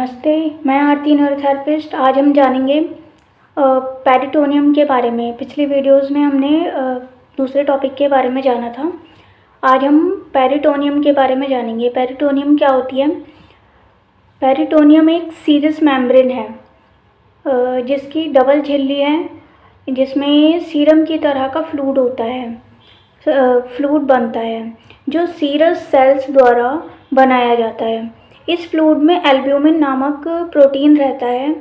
नमस्ते, मैं आरती न्यूरोथेरेपिस्ट। आज हम जानेंगे पेरिटोनियम के बारे में। पिछली वीडियोस में हमने दूसरे टॉपिक के बारे में जाना था। आज हम पेरिटोनियम के बारे में जानेंगे। पेरिटोनियम क्या होती है? पेरिटोनियम एक सीरस मेम्ब्रेन है जिसकी डबल झिल्ली है, जिसमें सीरम की तरह का फ्लूइड होता है, फ्लूइड बनता है जो सीरस सेल्स द्वारा बनाया जाता है। इस फ्लूइड में एल्ब्यूमिन नामक प्रोटीन रहता है।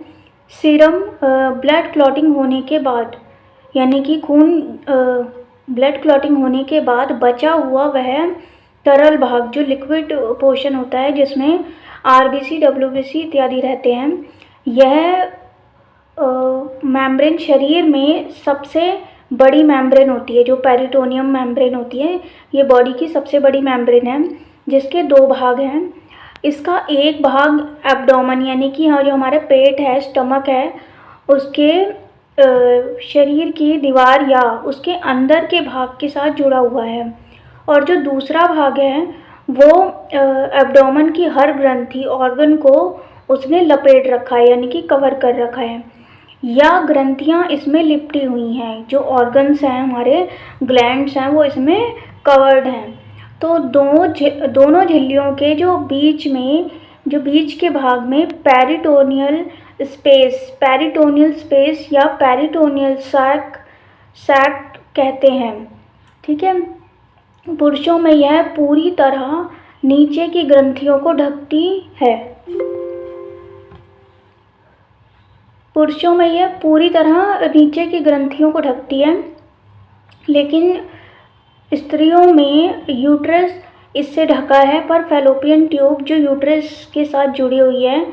सीरम ब्लड क्लॉटिंग होने के बाद, यानी कि खून ब्लड क्लॉटिंग होने के बाद बचा हुआ वह तरल भाग जो लिक्विड पोर्शन होता है, जिसमें आरबीसी, डब्ल्यूबीसी इत्यादि रहते हैं, यह मेम्ब्रेन शरीर में सबसे बड़ी मेम्ब्रेन होती है। जो पेरिटोनियम मेम्ब्रेन होती है, ये बॉडी की सबसे बड़ी मेम्ब्रेन है, जिसके दो भाग हैं। इसका एक भाग एब्डोमेन, यानी कि जो हमारा पेट है, स्टमक है, उसके शरीर की दीवार या उसके अंदर के भाग के साथ जुड़ा हुआ है, और जो दूसरा भाग है वो एब्डोमेन की हर ग्रंथि, ऑर्गन को उसने लपेट रखा है, यानी कि कवर कर रखा है, या ग्रंथियां इसमें लिपटी हुई हैं। जो ऑर्गन्स हैं, हमारे ग्लैंड्स हैं, वो इसमें कवर्ड हैं। तो दोनों झिल्लियों के जो बीच के भाग में पेरिटोनियल स्पेस या पेरिटोनियल सैक कहते हैं। ठीक है। पुरुषों में यह पूरी तरह नीचे की ग्रंथियों को ढकती है। पुरुषों में यह पूरी तरह नीचे की ग्रंथियों को ढकती है, लेकिन स्त्रियों में यूट्रस इससे ढका है, पर फैलोपियन ट्यूब जो यूट्रस के साथ जुड़ी हुई है,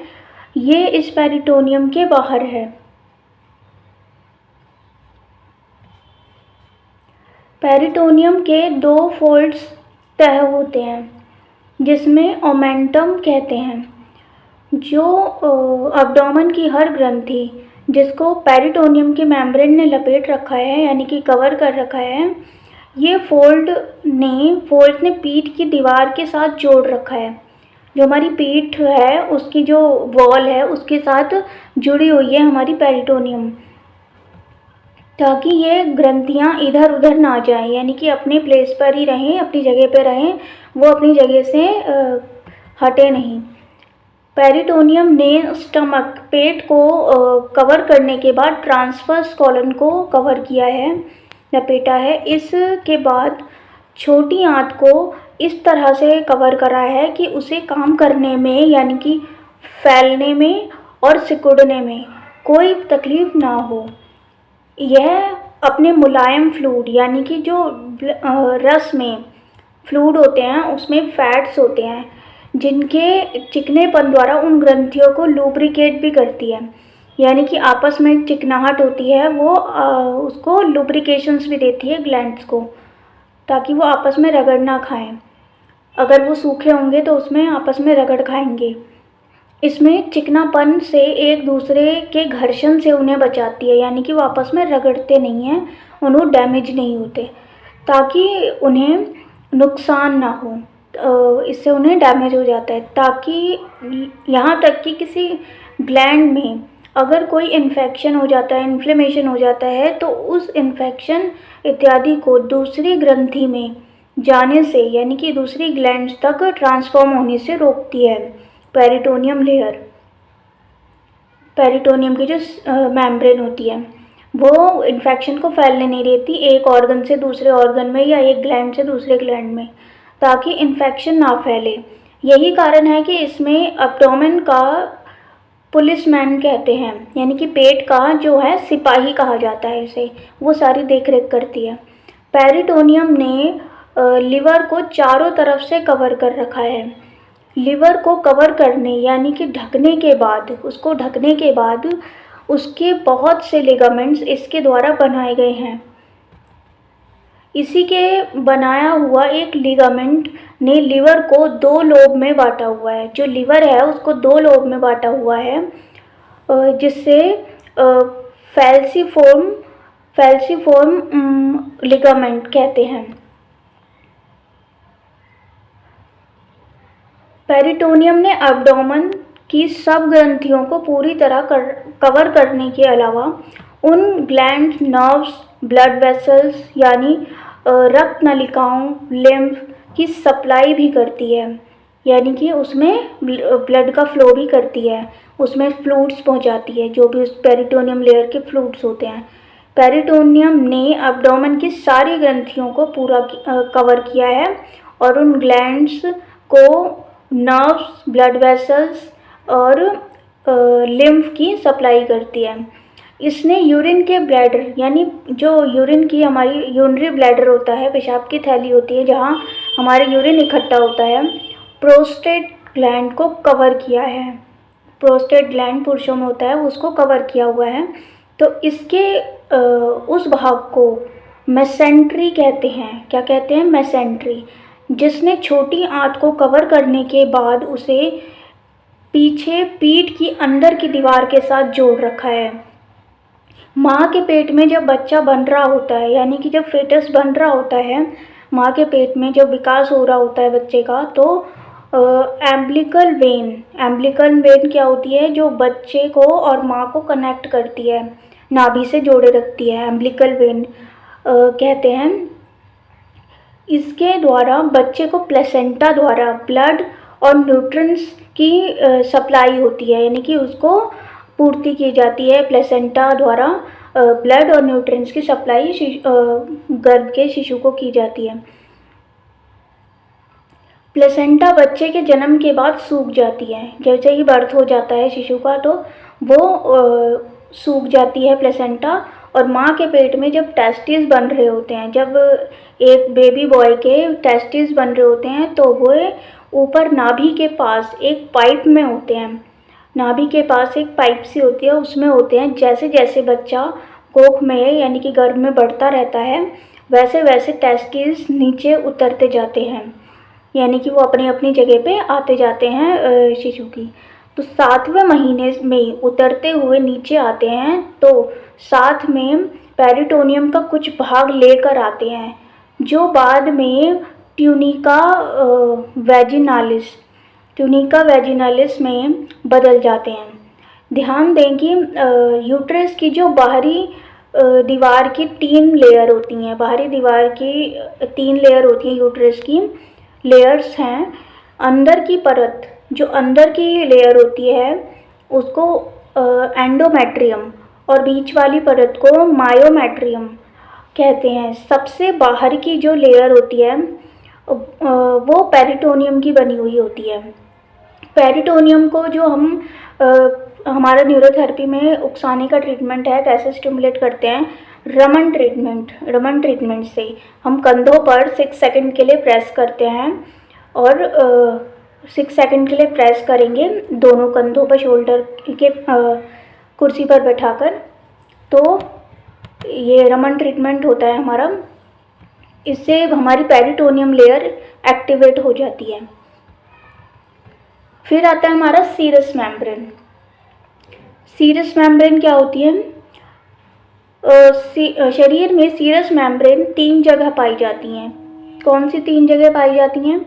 ये इस पेरिटोनियम के बाहर है। पेरिटोनियम के दो फोल्ड्स तय होते हैं, जिसमें ओमेंटम कहते हैं। जो एब्डोमेन की हर ग्रंथि, जिसको पेरिटोनियम के मेम्ब्रेन ने लपेट रखा है, यानी कि कवर कर रखा है, ये फोल्ड्स ने पीठ की दीवार के साथ जोड़ रखा है। जो हमारी पीठ है, उसकी जो वॉल है, उसके साथ जुड़ी हुई है हमारी पेरिटोनियम, ताकि ये ग्रंथियां इधर उधर ना जाएं, यानी कि अपने प्लेस पर ही रहें, अपनी जगह पर रहें, वो अपनी जगह से हटे नहीं। पेरिटोनियम ने स्टमक, पेट को कवर करने के बाद ट्रांसवर्स कॉलन को कवर किया है, लपेटा है। इसके बाद छोटी आंत को इस तरह से कवर करा है कि उसे काम करने में, यानी कि फैलने में और सिकुड़ने में कोई तकलीफ ना हो। यह अपने मुलायम फ्लूइड, यानी कि जो रस में फ्लूइड होते हैं, उसमें फैट्स होते हैं, जिनके चिकनेपन द्वारा उन ग्रंथियों को लुब्रिकेट भी करती है, यानी कि आपस में चिकनाहट होती है, वो उसको लुब्रिकेशंस भी देती है ग्लैंड्स को, ताकि वो आपस में रगड़ ना खाएं। अगर वो सूखे होंगे तो उसमें आपस में रगड़ खाएंगे। इसमें चिकनापन से एक दूसरे के घर्षण से उन्हें बचाती है, यानी कि वो आपस में रगड़ते नहीं हैं, उन्हें डैमेज नहीं होते, ताकि उन्हें नुकसान ना हो। इससे उन्हें डैमेज हो जाता है, ताकि यहाँ तक कि किसी ग्लैंड में अगर कोई इन्फेक्शन हो जाता है, इन्फ्लेमेशन हो जाता है, तो उस इन्फेक्शन इत्यादि को दूसरी ग्रंथि में जाने से, यानी कि दूसरी ग्लैंड्स तक ट्रांसफॉर्म होने से रोकती है पेरिटोनियम लेयर। पेरिटोनियम की जो मेम्ब्रेन होती है, वो इन्फेक्शन को फैलने नहीं देती एक ऑर्गन से दूसरे ऑर्गन में, या एक ग्लैंड से दूसरे ग्लैंड में, ताकि इन्फेक्शन ना फैले। यही कारण है कि इसमें एब्डोमेन का पुलिसमैन कहते हैं, यानी कि पेट का जो है सिपाही कहा जाता है इसे, वो सारी देख रेख करती है। पेरिटोनियम ने लिवर को चारों तरफ से कवर कर रखा है। लिवर को कवर करने, यानी कि ढकने के बाद उसके बहुत से लिगामेंट्स इसके द्वारा बनाए गए हैं। इसी के बनाया हुआ एक लिगामेंट ने लिवर को दो लोब में बांटा हुआ है। जो लिवर है उसको दो लोब में बांटा हुआ है, जिससे फैल्सिफॉर्म लिगामेंट कहते हैं। पेरिटोनियम ने एब्डोमेन की सब ग्रंथियों को पूरी तरह कवर करने के अलावा उन ग्लैंड, नर्व्स, ब्लड वेसल्स यानी रक्त नलिकाओं, लिम्फ की सप्लाई भी करती है, यानी कि उसमें ब्लड का फ्लो भी करती है, उसमें फ्लूइड्स पहुंचाती है, जो भी उस पेरिटोनियम लेयर के फ्लूइड्स होते हैं। पेरिटोनियम ने एब्डोमेन की सारी ग्रंथियों को पूरा कवर किया है और उन ग्लैंड्स को नर्व्स, ब्लड वेसल्स और लिम्फ की सप्लाई करती है। इसने यूरिन के ब्लैडर, यानी जो यूरिन की हमारी यूरिनरी ब्लैडर होता है, पेशाब की थैली होती है जहाँ हमारे यूरिन इकट्ठा होता है, प्रोस्टेट ग्लैंड को कवर किया है। प्रोस्टेट ग्लैंड पुरुषों में होता है, उसको कवर किया हुआ है। तो इसके उस भाग को मेसेंट्री कहते हैं। क्या कहते हैं? मेसेंट्री, जिसने छोटी आंत को कवर करने के बाद उसे पीछे पीठ की अंदर की दीवार के साथ जोड़ रखा है। माँ के पेट में जब बच्चा बन रहा होता है, यानी कि जब फेटस बन रहा होता है, माँ के पेट में जब विकास हो रहा होता है बच्चे का, तो एम्बिलिकल वेन क्या होती है? जो बच्चे को और माँ को कनेक्ट करती है, नाभि से जोड़े रखती है, एम्बिलिकल वेन कहते हैं। इसके द्वारा बच्चे को प्लेसेंटा द्वारा ब्लड और न्यूट्रिएंट्स की सप्लाई होती है, यानी कि उसको पूर्ति की जाती है। प्लेसेंटा द्वारा ब्लड और न्यूट्रिएंट्स की सप्लाई गर्भ के शिशु को की जाती है। प्लेसेंटा बच्चे के जन्म के बाद सूख जाती है। जैसे ही बर्थ हो जाता है शिशु का, तो वो सूख जाती है प्लेसेंटा। और माँ के पेट में जब टेस्टिस बन रहे होते हैं, जब एक बेबी बॉय के टेस्टिस बन रहे होते हैं, तो वो ऊपर नाभि के पास एक पाइप में होते हैं। नाभि के पास एक पाइप सी होती है, उसमें होते हैं। जैसे जैसे बच्चा कोख में यानी कि गर्भ में बढ़ता रहता है, वैसे वैसे टेस्टिस नीचे उतरते जाते हैं, यानी कि वो अपनी अपनी जगह पे आते जाते हैं शिशु की। तो 7वें महीने में उतरते हुए नीचे आते हैं, तो साथ में पेरिटोनियम का कुछ भाग लेकर आते हैं, जो बाद में ट्यूनिका वैजिनालिस में बदल जाते हैं। ध्यान दें कि यूट्रस की जो बाहरी दीवार की 3 लेयर होती हैं, बाहरी दीवार की 3 लेयर होती हैं, यूट्रस की लेयर्स हैं। अंदर की परत, जो अंदर की लेयर होती है, उसको एंडोमेट्रियम और बीच वाली परत को मायोमेट्रियम कहते हैं। सबसे बाहर की जो लेयर होती है वो पेरिटोनियम की बनी हुई होती है। पेरिटोनियम को जो हम हमारा न्यूरोथेरेपी में उकसाने का ट्रीटमेंट है, कैसे स्टिमुलेट करते हैं? रमन ट्रीटमेंट से हम कंधों पर 6 सेकंड के लिए प्रेस करते हैं, और 6 सेकंड के लिए प्रेस करेंगे दोनों कंधों पर, शोल्डर के कुर्सी पर बैठाकर। तो ये रमन ट्रीटमेंट होता है हमारा। इससे हमारी पेरिटोनियम लेयर एक्टिवेट हो जाती है। फिर आता है हमारा सीरस मेम्ब्रेन। सीरस मेम्ब्रेन क्या होती है? शरीर में सीरस मेम्ब्रेन 3 जगह पाई जाती हैं। कौन सी 3 जगह पाई जाती हैं?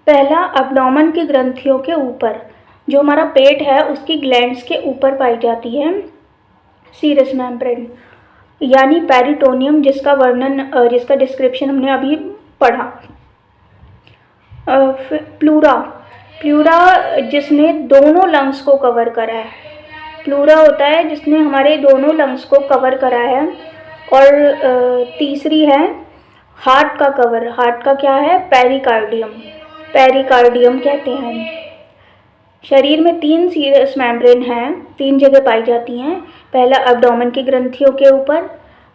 पहला, एब्डोमेन की ग्रंथियों के ऊपर, जो हमारा पेट है उसकी ग्लैंड्स के ऊपर पाई जाती है सीरस मेम्ब्रेन, यानी पेरिटोनियम, जिसका डिस्क्रिप्शन हमने अभी पढ़ा। प्लूरा जिसने दोनों लंग्स को कवर करा है। प्लूरा होता है जिसने हमारे दोनों लंग्स को कवर करा है। और तीसरी है हार्ट का कवर। हार्ट का क्या है? पेरिकार्डियम कहते हैं। शरीर में 3 सीरस मेम्ब्रेन हैं, 3 जगह पाई जाती हैं। पहला एब्डोमेन की ग्रंथियों के ऊपर,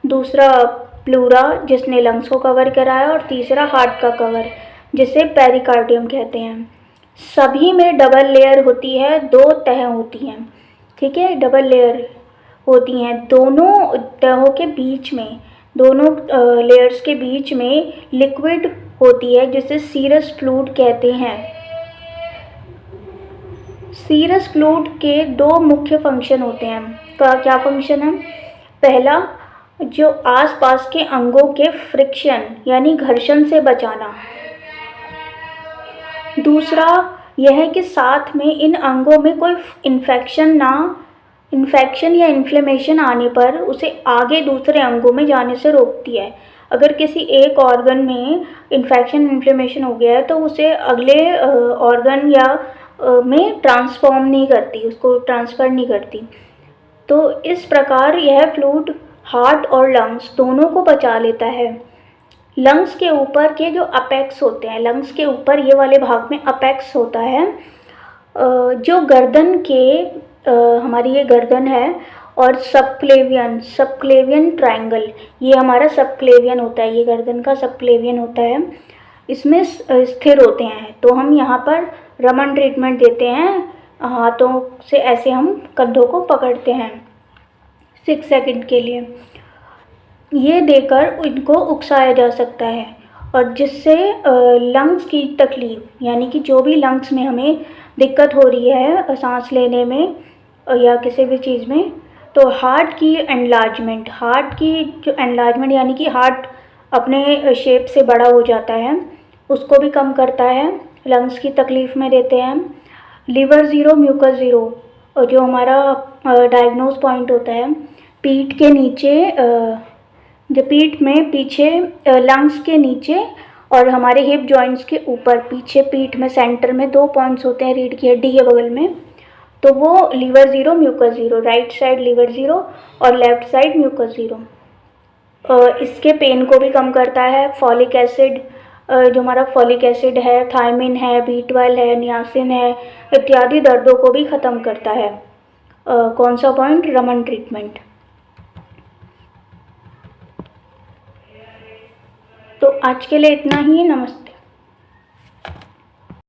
दूसरा प्लूरा जिसने लंग्स को कवर करा है, और तीसरा हार्ट का कवर जिसे पेरिकार्डियम कहते हैं। सभी में डबल लेयर होती है, 2 तह होती हैं। ठीक है, डबल लेयर होती हैं। दोनों तहों के बीच में, दोनों लेयर्स के बीच में लिक्विड होती है, जिसे सीरस फ्लूइड कहते हैं। सीरस फ्लूइड के 2 मुख्य फंक्शन होते हैं। क्या फंक्शन है? पहला, जो आसपास के अंगों के फ्रिक्शन यानी घर्षण से बचाना। दूसरा, यह है कि साथ में इन अंगों में कोई इन्फेक्शन या इन्फ्लेमेशन आने पर उसे आगे दूसरे अंगों में जाने से रोकती है। अगर किसी एक ऑर्गन में इन्फेक्शन इन्फ्लेमेशन हो गया है तो उसे अगले ऑर्गन या में ट्रांसफॉर्म नहीं करती, उसको ट्रांसफ़र नहीं करती। तो इस प्रकार यह फ्लूइड हार्ट और लंग्स दोनों को बचा लेता है। लंग्स के ऊपर के जो अपेक्स होते हैं, लंग्स के ऊपर ये वाले भाग में अपेक्स होता है, जो गर्दन के हमारी ये गर्दन है, और सबक्लेवियन ट्रायंगल, ये हमारा सबक्लेवियन होता है, ये गर्दन का सबक्लेवियन होता है, इसमें स्थिर होते हैं। तो हम यहाँ पर रमन ट्रीटमेंट देते हैं, हाथों से ऐसे हम कंधों को पकड़ते हैं 6 सेकंड के लिए। ये देकर इनको उकसाया जा सकता है, और जिससे लंग्स की तकलीफ़, यानी कि जो भी लंग्स में हमें दिक्कत हो रही है सांस लेने में या किसी भी चीज़ में, तो हार्ट की जो एनलार्जमेंट यानी कि हार्ट अपने शेप से बड़ा हो जाता है, उसको भी कम करता है, लंग्स की तकलीफ़ में देते हैं। लिवर ज़ीरो म्यूकस ज़ीरो, जो हमारा डायग्नोज पॉइंट होता है, पीठ के नीचे, जो पीठ में पीछे लंग्स के नीचे और हमारे हिप जॉइंट्स के ऊपर पीछे पीठ में सेंटर में 2 पॉइंट्स होते हैं रीढ़ की हड्डी के बगल में, तो वो liver zero mucus zero, right side liver zero और लेफ़्ट साइड म्यूकस ज़ीरो। इसके पेन को भी कम करता है। फॉलिक एसिड, जो हमारा फॉलिक एसिड है, थायमिन है, B12 है, नियासिन है, इत्यादि दर्दों को भी ख़त्म करता है। कौन सा पॉइंट? रमन ट्रीटमेंट। तो आज के लिए इतना ही, नमस्ते।